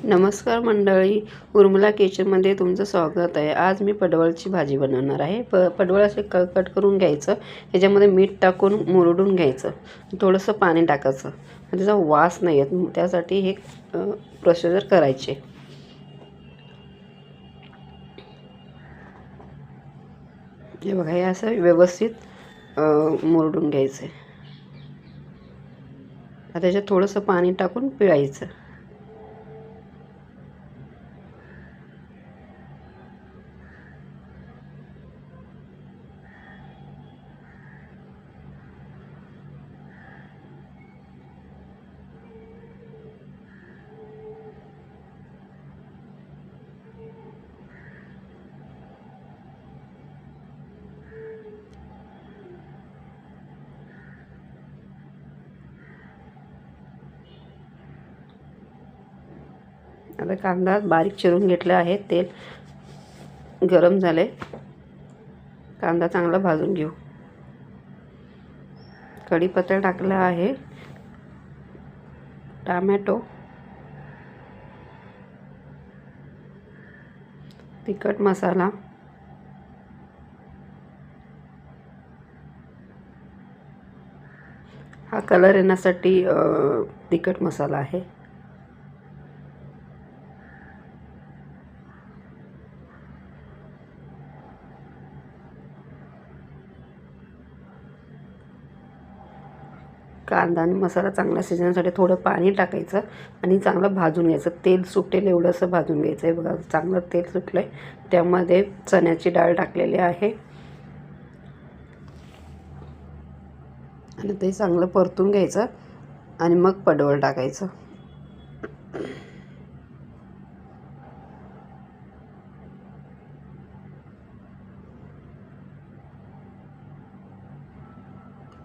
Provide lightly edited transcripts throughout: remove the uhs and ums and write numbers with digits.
नमस्कार मंडळी, उर्मिला किचनमध्ये तुमचं स्वागत आहे। आज मी पडवळची भाजी बनवणार आहे। पडवळ असे कट करून घ्यायचं, त्याच्यामध्ये मीठ टाकून मुरडून घ्यायचं, थोडंसं पाणी टाकायचं, त्याचा वास नाही येत, त्यासाठी हे प्रोसिजर करायचे। हे बघा, हे असं व्यवस्थित मुरडून घ्यायचं। आता त्याच्यात थोडंसं पाणी टाकून पिळायचं। आता कांदा बारीक चिरून घेतला आहे। तेल गरम झाले, कांदा चांगला भाजून घेऊ। कढीपत्ता टाकला आहे, टोमॅटो, तिखट मसाला, हा कलर येण्यासाठी तिखट मसाला आहे। कांदा आणि मसाला चांगला शिजण्यासाठी थोडं पाणी टाकायचं आणि चांगलं भाजून घ्यायचं। तेल सुटेल एवढंसं भाजून घ्यायचं आहे। बघा, चांगलं तेल सुटलंय, त्यामध्ये चण्याची डाळ टाकलेली आहे आणि ते चांगलं परतून घ्यायचं आणि मग पडवळ टाकायचं।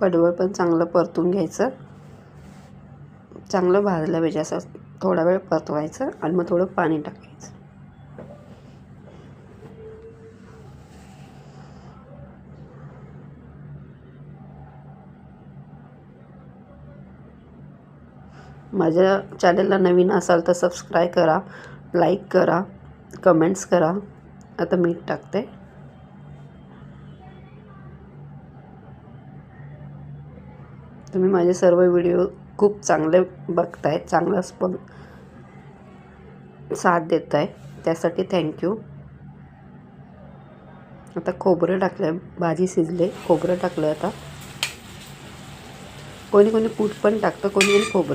पडवळ पण चांगलं परतून घ्यायचं, चांगलं भाजलं पाहिजे, असं थोडा वेळ परतवायचं आणि मग थोडं पाणी टाकायचं। माझ्या चॅनलला नवीन असाल तर सबस्क्राईब करा, लाईक करा, कमेंट्स करा। आता मीठ टाकते। तुम्ही माझे सर्व व्हिडिओ खूप चांगले बघताय, चांगलाच पण साथ देताय, त्यासाठी थँक्यू। आता खोबरं टाकलं, भाजी शिजले, खोबरं टाकलं। आता कोणी कोणी कूट पण टाकतं, कोणी कोणी खोबरं।